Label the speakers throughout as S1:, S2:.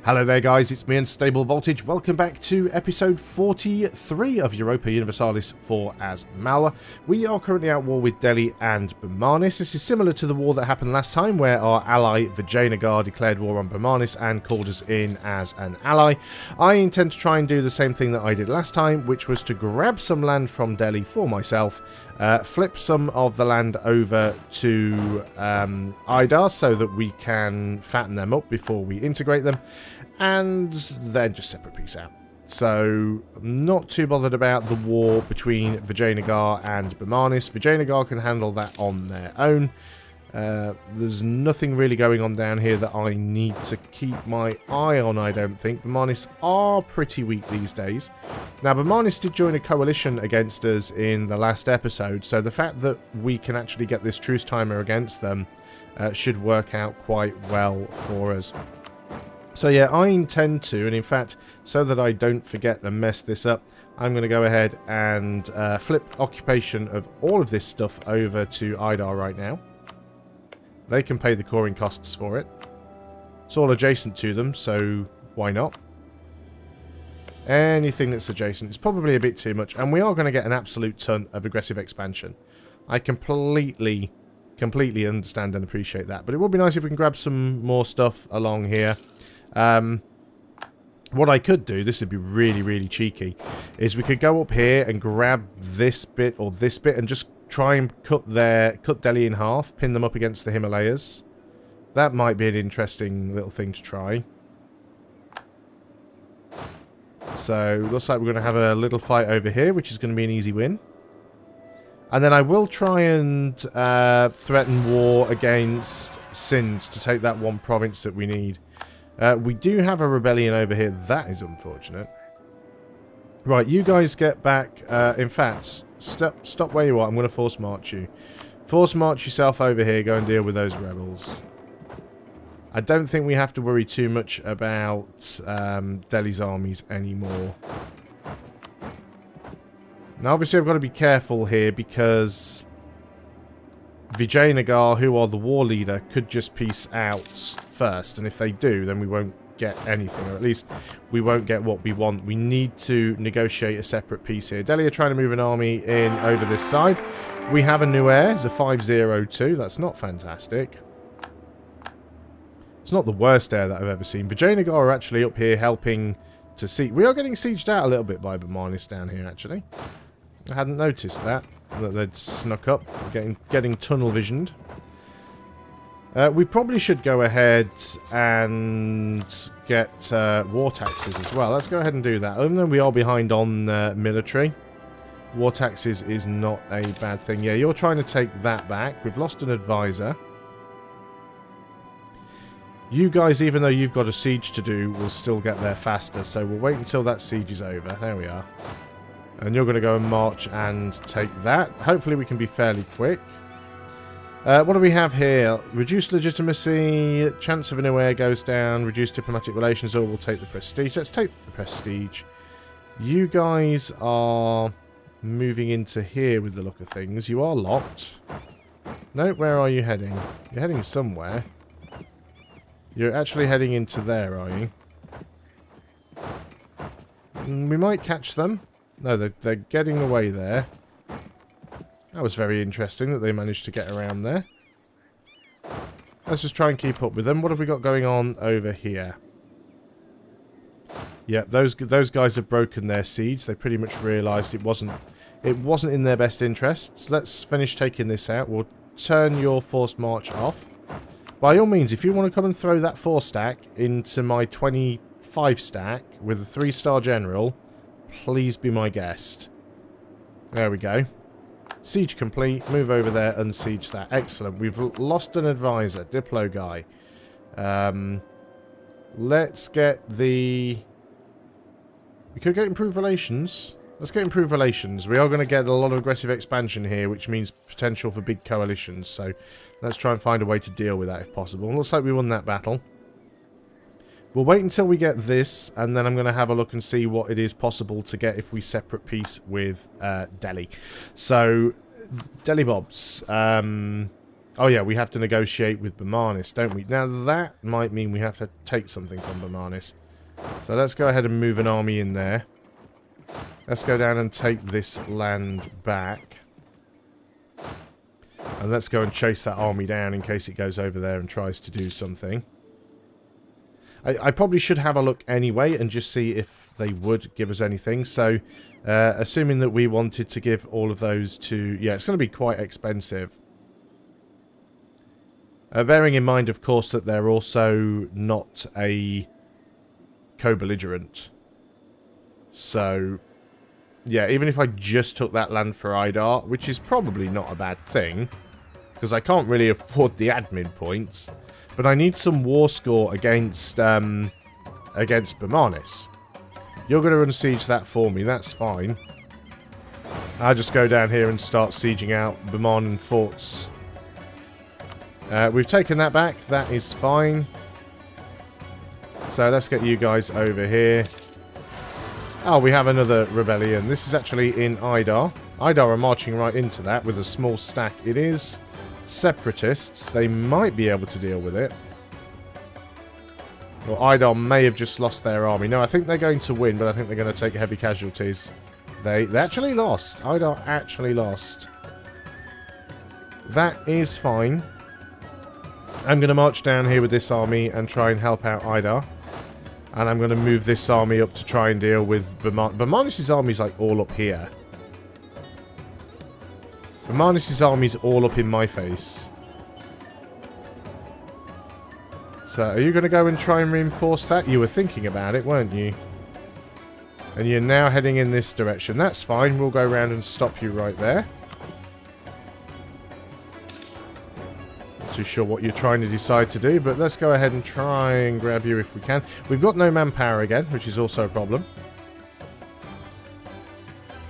S1: Hello there guys, it's me Unstable Voltage. Welcome back to episode 43 of Europa Universalis 4 as Malwa. We are currently at war with Delhi and Bermanis. This is similar to the war that happened last time where our ally VIII declared war on Bermanis and called us in as an ally. I intend to try and do the same thing that I did last time, which was to grab some land from Delhi for myself, flip some of the land over to IDAR so that we can fatten them up before we integrate them, and then just separate peace out. So I'm not too bothered about the war between VIII and Bermanis. VIII can handle that on their own. There's nothing really going on down here that I need to keep my eye on, I don't think. Bermanis are pretty weak these days. Now, Bermanis did join a coalition against us in the last episode, so the fact that we can actually get this truce timer against them should work out quite well for us. So yeah, I intend to, and in fact, so that I don't forget and mess this up, I'm going to go ahead and flip occupation of all of this stuff over to IDAR right now. They can pay the coring costs for it. It's all adjacent to them, so why not? Anything that's adjacent is probably a bit too much, and we are going to get an absolute ton of aggressive expansion. I completely understand and appreciate that, but it would be nice if we can grab some more stuff along here. What I could do, this would be really cheeky, is we could go up here and grab this bit or this bit and just try and cut Delhi in half, pin them up against the Himalayas. That might be an interesting little thing to try. So, looks like we're going to have a little fight over here, which is going to be an easy win. And then I will try and threaten war against Sindh to take that one province that we need. We do have a rebellion over here. That is unfortunate. Right, you guys get back. In fact, stop where you are. I'm going to force march you. Force march yourself over here. Go and deal with those rebels. I don't think we have to worry too much about Delhi's armies anymore. Now, obviously, I've got to be careful here because VIII, who are the war leader, could just peace out first. And if they do, then we won't get anything. Or at least we won't get what we want. We need to negotiate a separate peace here. Delhi are trying to move an army in over this side. We have a new heir. It's a 502. That's not fantastic. It's not the worst heir that I've ever seen. VIII are actually up here helping to siege. We are getting sieged out a little bit by Bermanis down here, actually. I hadn't noticed that they'd snuck up, getting tunnel visioned. We probably should go ahead and get war taxes as well. Let's go ahead and do that. Even though we are behind on military, war taxes is not a bad thing. Yeah, you're trying to take that back. We've lost an advisor. You guys, even though you've got a siege to do, will still get there faster. So we'll wait until that siege is over. There we are. And you're going to go and march and take that. Hopefully we can be fairly quick. What do we have here? Reduced legitimacy, chance of a new heir goes down, reduced diplomatic relations, or we'll take the prestige. Let's take the prestige. You guys are moving into here with the look of things. You are locked. No, where are you heading? You're heading somewhere. You're actually heading into there, are you? We might catch them. No, they're getting away there. That was very interesting that they managed to get around there. Let's just try and keep up with them. What have we got going on over here? Yeah, those guys have broken their siege. They pretty much realised it wasn't in their best interests. Let's finish taking this out. We'll turn your forced march off. By all means, if you want to come and throw that 4 stack into my 25 stack with a 3-star general, please be my guest. There we go. Siege complete. Move over there and siege that. Excellent. We've lost an advisor. Diplo guy. Let's get the... We could get improved relations. Let's get improved relations. We are going to get a lot of aggressive expansion here, which means potential for big coalitions. So let's try and find a way to deal with that if possible. Looks like we won that battle. We'll wait until we get this, and then I'm going to have a look and see what it is possible to get if we separate peace with Delhi. So, Delhi Bobs. Oh yeah, we have to negotiate with Bermanis, don't we? Now that might mean we have to take something from Bermanis. So let's go ahead and move an army in there. Let's go down and take this land back. And let's go and chase that army down in case it goes over there and tries to do something. I probably should have a look anyway and just see if they would give us anything. So, assuming that we wanted to give all of those to... Yeah, it's going to be quite expensive. Bearing in mind, of course, that they're also not a co-belligerent. So, yeah, even if I just took that land for IDAR, which is probably not a bad thing, because I can't really afford the admin points, but I need some war score against Bermanis. You're going to unsiege that for me, that's fine. I'll just go down here and start sieging out Bermanan forts. We've taken that back, that is fine. So let's get you guys over here. Oh, we have another rebellion. This is actually in IDAR. IDAR are marching right into that with a small stack. It is separatists. They might be able to deal with it. Well, IDAR may have just lost their army. No, I think they're going to win, but I think they're going to take heavy casualties. They actually lost. IDAR actually lost. That is fine. I'm going to march down here with this army and try and help out IDAR. And I'm going to move this army up to try and deal with Bermanis' army's like all up here. Bermanis' army's all up in my face. So, are you going to go and try and reinforce that? You were thinking about it, weren't you? And you're now heading in this direction. That's fine. We'll go around and stop you right there. Not too sure what you're trying to decide to do, but let's go ahead and try and grab you if we can. We've got no manpower again, which is also a problem.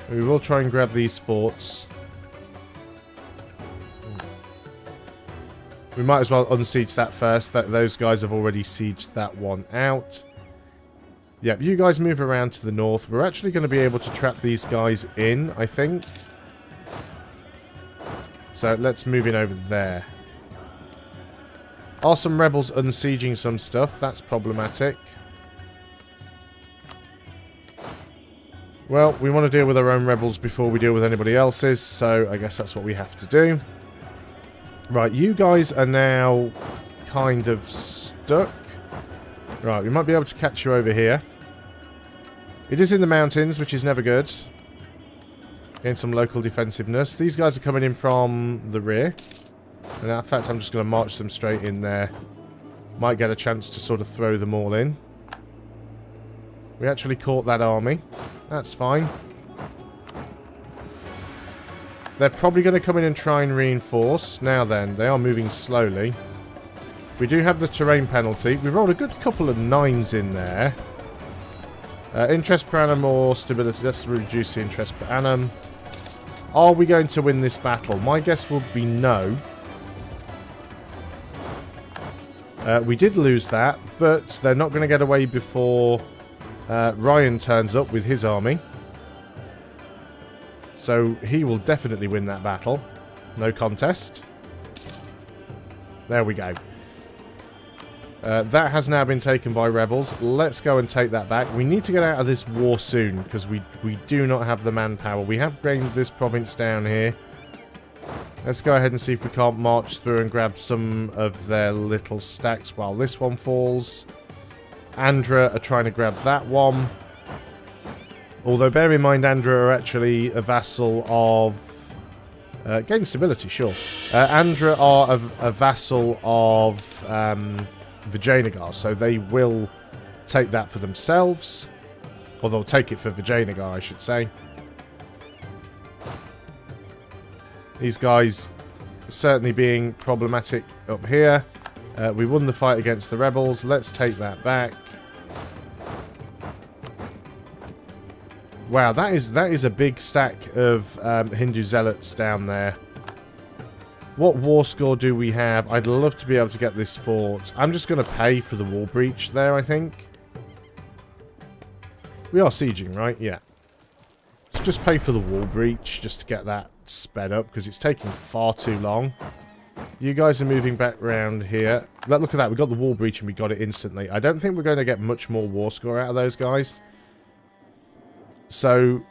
S1: We will try and grab these forts. We might as well unsiege that first. Those guys have already sieged that one out. Yep, you guys move around to the north. We're actually going to be able to trap these guys in, I think. So let's move in over there. Are some rebels unsieging some stuff? That's problematic. Well, we want to deal with our own rebels before we deal with anybody else's, so I guess that's what we have to do. Right, you guys are now kind of stuck. Right, we might be able to catch you over here. It is in the mountains, which is never good. Gain some local defensiveness. These guys are coming in from the rear. And in fact, I'm just going to march them straight in there. Might get a chance to sort of throw them all in. We actually caught that army. That's fine. They're probably going to come in and try and reinforce. Now then, they are moving slowly. We do have the terrain penalty. We rolled a good couple of 9s in there. Interest per annum or stability. Let's reduce the interest per annum. Are we going to win this battle? My guess would be no. We did lose that, but they're not going to get away before Riing turns up with his army. So he will definitely win that battle. No contest. There we go. That has now been taken by rebels. Let's go and take that back. We need to get out of this war soon, because we do not have the manpower. We have gained this province down here. Let's go ahead and see if we can't march through and grab some of their little stacks while this one falls. Andhra are trying to grab that one. Although, bear in mind, Andhra are actually a vassal of... gain stability, sure. Andhra are a vassal of Vijayanagar, so they will take that for themselves. Or they'll take it for Vijayanagar, I should say. These guys certainly being problematic up here. We won the fight against the rebels. Let's take that back. Wow, that is a big stack of Hindu zealots down there. What war score do we have? I'd love to be able to get this fort. I'm just going to pay for the wall breach there, I think. We are sieging, right? Yeah. Let's just pay for the wall breach just to get that sped up, because it's taking far too long. You guys are moving back round here. Look at that. We got the wall breach and we got it instantly. I don't think we're going to get much more war score out of those guys. So,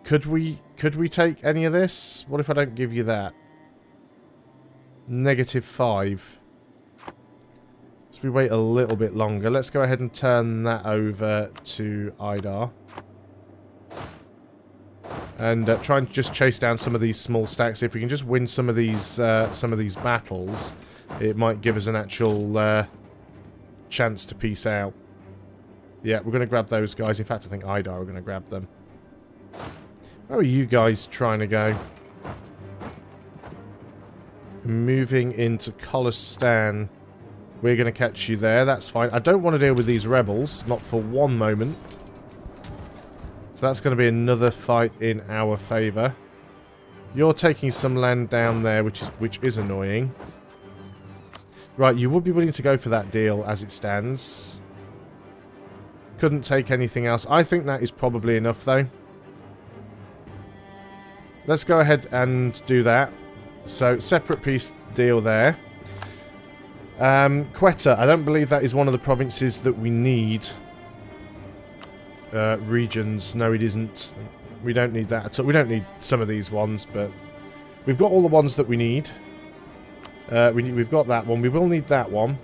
S1: could we take any of this? What if I don't give you that? -5. So we wait a little bit longer. Let's go ahead and turn that over to IDAR. And try and just chase down some of these small stacks. If we can just win some of these battles, it might give us an actual chance to peace out. Yeah, we're going to grab those guys. In fact, I think IDAR are going to grab them. Where are you guys trying to go? Moving into Kholistan. We're going to catch you there. That's fine. I don't want to deal with these rebels. Not for one moment. So that's going to be another fight in our favour. You're taking some land down there, which is annoying. Right, you would be willing to go for that deal as it stands. Couldn't take anything else. I think that is probably enough, though. Let's go ahead and do that. So, separate peace deal there. Quetta, I don't believe that is one of the provinces that we need. Regions, no it isn't. We don't need that at all. We don't need some of these ones, but we've got all the ones that we need. We've got that one. We will need that one.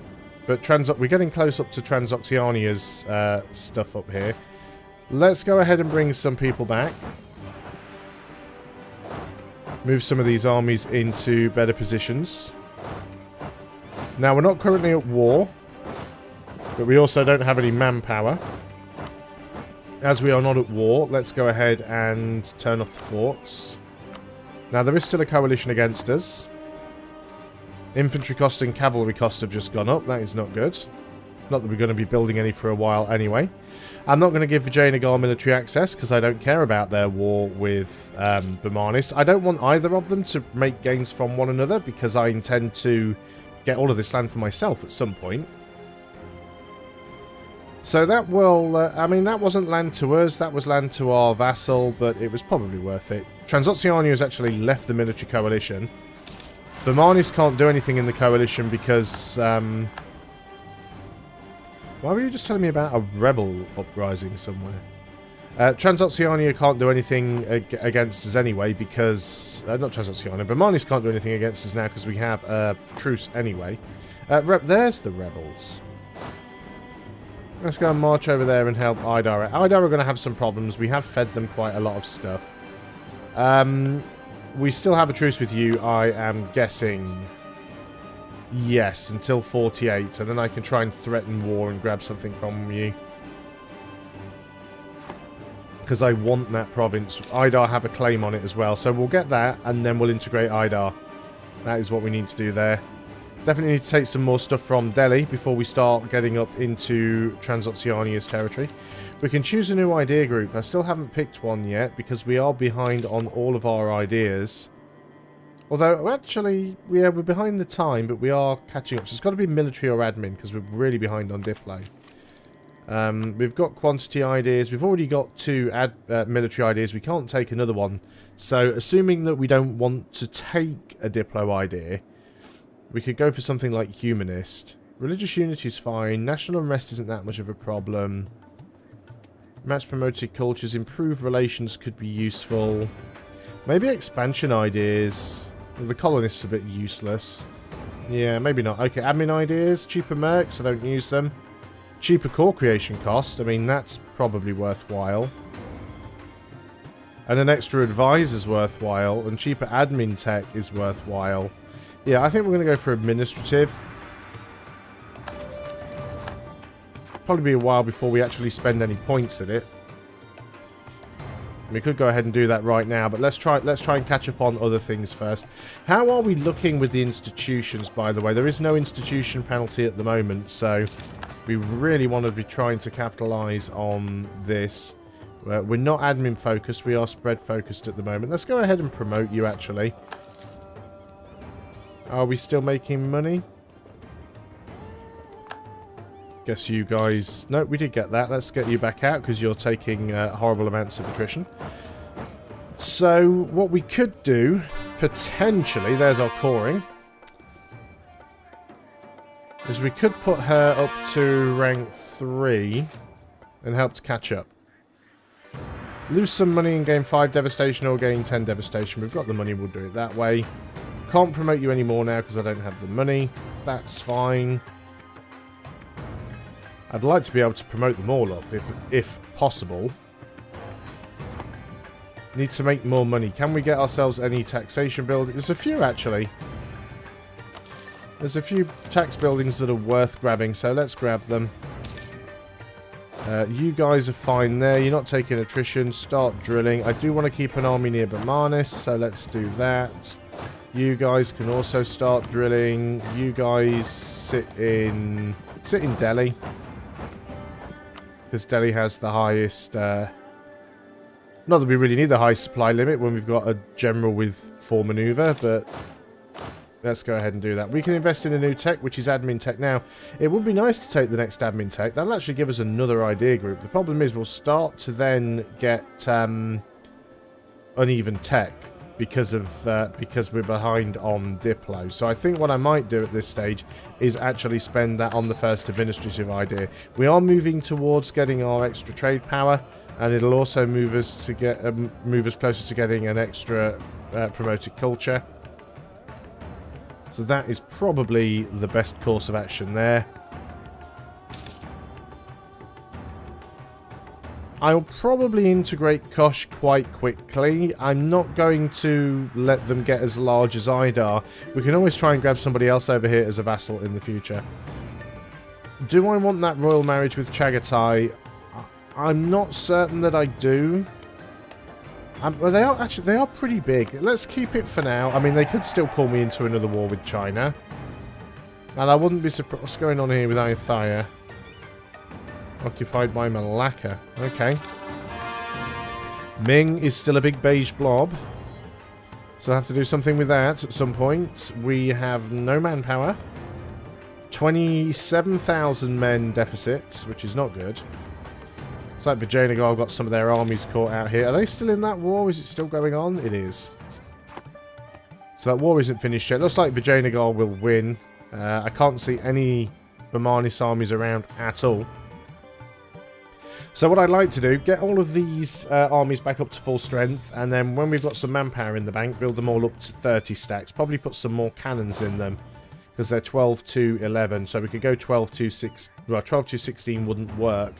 S1: But we're getting close up to Transoxiania's stuff up here. Let's go ahead and bring some people back. Move some of these armies into better positions. Now, we're not currently at war, but we also don't have any manpower. As we are not at war, let's go ahead and turn off the forts. Now, there is still a coalition against us. Infantry cost and cavalry cost have just gone up. That is not good. Not that we're going to be building any for a while anyway. I'm not going to give Vijayanagar military access because I don't care about their war with Bamanis. I don't want either of them to make gains from one another because I intend to get all of this land for myself at some point. So that will, I mean, that wasn't land to us, that was land to our vassal, but it was probably worth it. Transoxiania has actually left the military coalition. Bamanis can't do anything in the coalition because, why were you just telling me about a rebel uprising somewhere? Transoxiania can't do anything against us anyway because... not Transoxiania, Bamanis can't do anything against us now because we have a truce anyway. There's the rebels. Let's go and march over there and help IDAR. IDAR are going to have some problems. We have fed them quite a lot of stuff. We still have a truce with you, I am guessing. Yes, until 48. And then I can try and threaten war and grab something from you. Because I want that province. IDAR have a claim on it as well. So we'll get that and then we'll integrate IDAR. That is what we need to do there. Definitely need to take some more stuff from Delhi before we start getting up into Transoxiania's territory. We can choose a new idea group. I still haven't picked one yet because we are behind on all of our ideas. Although, actually, yeah, we're behind the time, but we are catching up. So it's got to be military or admin because we're really behind on Diplo. We've got quantity ideas. We've already got 2 military ideas. We can't take another one. So, assuming that we don't want to take a Diplo idea... we could go for something like humanist. Religious unity is fine. National unrest isn't that much of a problem. Match-promoted cultures, improved relations could be useful. Maybe expansion ideas. The colonists are a bit useless. Yeah, maybe not. Okay, admin ideas. Cheaper mercs, I don't use them. Cheaper core creation cost. I mean, that's probably worthwhile. And an extra advisor's worthwhile. And cheaper admin tech is worthwhile. Yeah, I think we're going to go for administrative. Probably be a while before we actually spend any points at it. We could go ahead and do that right now, but let's try and catch up on other things first. How are we looking with the institutions, by the way? There is no institution penalty at the moment, so we really want to be trying to capitalize on this. We're not admin focused, we are spread focused at the moment. Let's go ahead and promote you, actually. Are we still making money? Guess you guys... No, we did get that. Let's get you back out because you're taking horrible amounts of attrition. So, what we could do potentially, there's our coring, is we could put her up to rank 3 and help to catch up. Lose some money and gain 5 devastation or gain 10 devastation. We've got the money, we'll do it that way. Can't promote you anymore now because I don't have the money. That's fine. I'd like to be able to promote them all up if possible. Need to make more money. Can we get ourselves any taxation buildings? There's a few actually. There's a few tax buildings that are worth grabbing, so let's grab them. You guys are fine there. You're not taking attrition. Start drilling. I do want to keep an army near Bamanis, so let's do that. You guys can also start drilling. You guys sit in Delhi, because Delhi has the highest. Not that we really need the highest supply limit when we've got a general with 4 maneuver, but. Let's go ahead and do that. We can invest in a new tech, which is admin tech now. It would be nice to take the next admin tech. That'll actually give us another idea group. The problem is we'll start to then get uneven tech because we're behind on Diplo. So I think what I might do at this stage is actually spend that on the first administrative idea. We are moving towards getting our extra trade power, and it'll also move us to move us closer to getting an extra promoted culture. So that is probably the best course of action there. I'll probably integrate Kosh quite quickly. I'm not going to let them get as large as Idar. We can always try and grab somebody else over here as a vassal in the future. Do I want that royal marriage with Chagatai? I'm not certain that I do. Well, they are pretty big. Let's keep it for now. I mean, they could still pull me into another war with China. And I wouldn't be surprised. What's going on here with Ayutthaya? Occupied by Malacca. Okay. Ming is still a big beige blob. So I have to do something with that at some point. We have no manpower. 27,000 men deficits, which is not good. It's like Vijayanagar got some of their armies caught out here. Are they still in that war? Is it still going on? It is. So that war isn't finished yet. Looks like Vijayanagar will win. I can't see any Bamanis armies around at all. So what I'd like to do, get all of these armies back up to full strength, and then when we've got some manpower in the bank, build them all up to 30 stacks. Probably put some more cannons in them, because they're 12 to 11. So we could go 12 to 6. Well, 12 to 16 wouldn't work,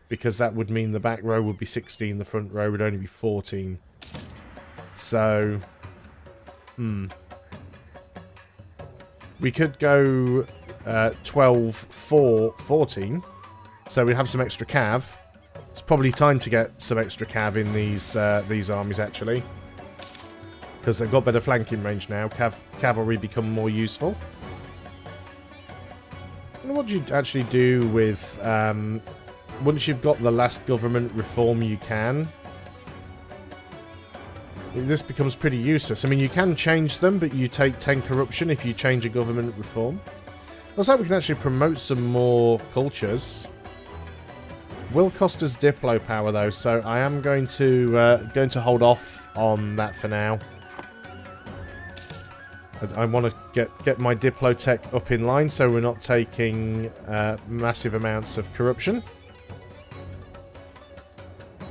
S1: because that would mean the back row would be 16, the front row would only be 14. So, we could go 12 for 14, so we have some extra cav. It's probably time to get some extra cav in these armies, actually, because they've got better flanking range now. Cavalry become more useful. And what do you actually do with... once you've got the last government reform you can, this becomes pretty useless. I mean, you can change them, but you take 10 corruption if you change a government reform. Looks like we can actually promote some more cultures. Will cost us Diplo power, though, so I am going to hold off on that for now. I want to get my Diplo tech up in line, so we're not taking massive amounts of corruption.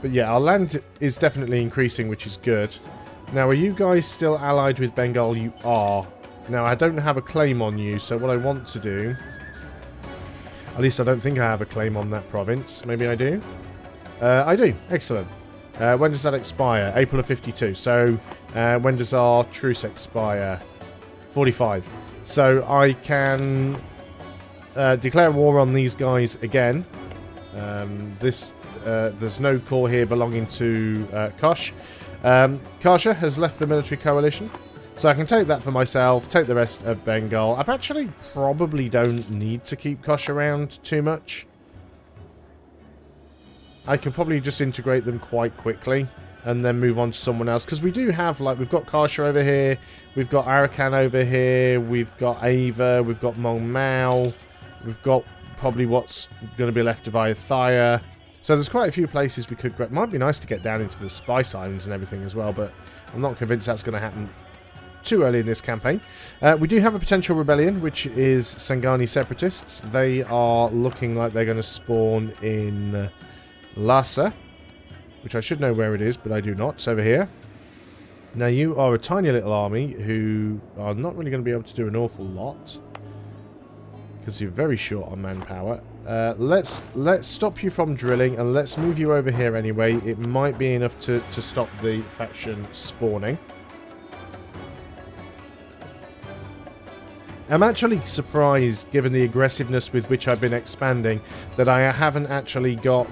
S1: But yeah, our land is definitely increasing, which is good. Now, are you guys still allied with Bengal? You are. Now, I don't have a claim on you, so what I want to do... At least I don't think I have a claim on that province. Maybe I do? I do. Excellent. When does that expire? April of 52. So, when does our truce expire? 45. So, I can declare war on these guys again. There's no core here belonging to Kosh. Kasha has left the military coalition, so I can take that for myself, take the rest of Bengal. I actually probably don't need to keep Kosh around too much. I can probably just integrate them quite quickly and then move on to someone else, because we do have, like, we've got Kasha over here, we've got Arakan over here, we've got Ava, we've got Mong Mao, we've got probably what's going to be left of Ayutthaya. So there's quite a few places we could grab. Might be nice to get down into the Spice Islands and everything as well, but I'm not convinced that's going to happen too early in this campaign. We do have a potential rebellion, which is Sangani separatists. They are looking like they're going to spawn in Lhasa, which I should know where it is, but I do not. It's over here. Now, you are a tiny little army who are not really going to be able to do an awful lot because you're very short on manpower. Let's stop you from drilling, and let's move you over here anyway. It might be enough to stop the faction spawning. I'm actually surprised, given the aggressiveness with which I've been expanding, that I haven't actually got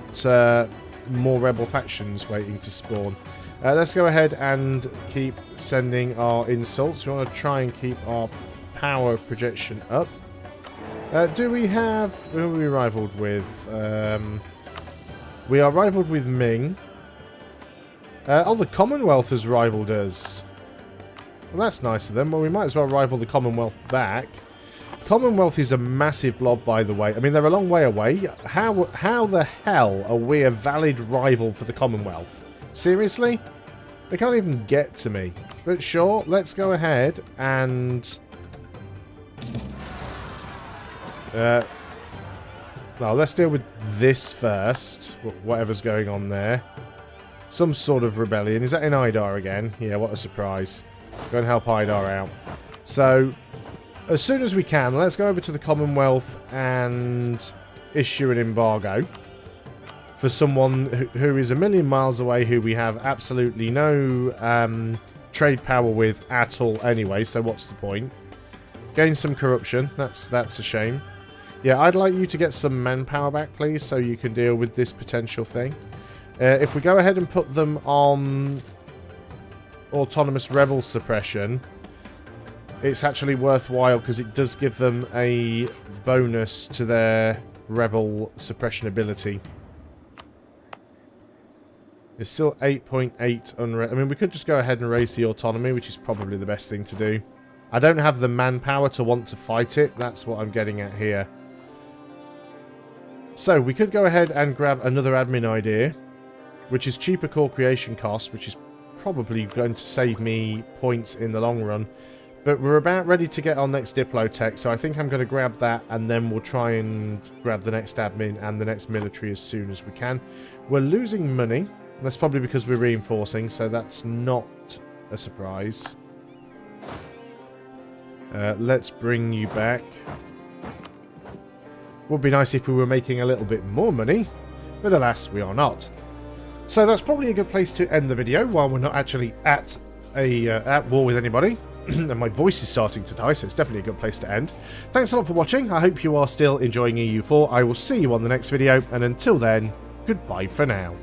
S1: more rebel factions waiting to spawn. Let's go ahead and keep sending our insults. We want to try and keep our power projection up. Do we have... Who are we rivaled with? We are rivaled with Ming. Oh, the Commonwealth has rivaled us. Well, that's nice of them. Well, we might as well rival the Commonwealth back. Commonwealth is a massive blob, by the way. I mean, they're a long way away. How the hell are we a valid rival for the Commonwealth? Seriously? They can't even get to me. But sure, let's go ahead and... well, let's deal with this first. Whatever's going on there. Some sort of rebellion. Is that in Idar again? Yeah, what a surprise. Go and help Idar out. So, as soon as we can, let's go over to the Commonwealth and issue an embargo for someone who is a million miles away, who we have absolutely no trade power with at all anyway, so what's the point? Gain some corruption. That's a shame. Yeah, I'd like you to get some manpower back, please, so you can deal with this potential thing. If we go ahead and put them on autonomous rebel suppression, it's actually worthwhile because it does give them a bonus to their rebel suppression ability. It's still 8.8 unread. I mean, we could just go ahead and raise the autonomy, which is probably the best thing to do. I don't have the manpower to want to fight it. That's what I'm getting at here. So, we could go ahead and grab another admin idea, which is cheaper core creation cost, which is probably going to save me points in the long run. But we're about ready to get our next Diplotech, so I think I'm going to grab that, and then we'll try and grab the next admin and the next military as soon as we can. We're losing money. That's probably because we're reinforcing, so that's not a surprise. Let's bring you back. Would be nice if we were making a little bit more money, but alas, we are not. So that's probably a good place to end the video while we're not actually at war with anybody. And my voice is starting to die, so it's definitely a good place to end. Thanks a lot for watching. I hope you are still enjoying EU4. I will see you on the next video, and until then, goodbye for now.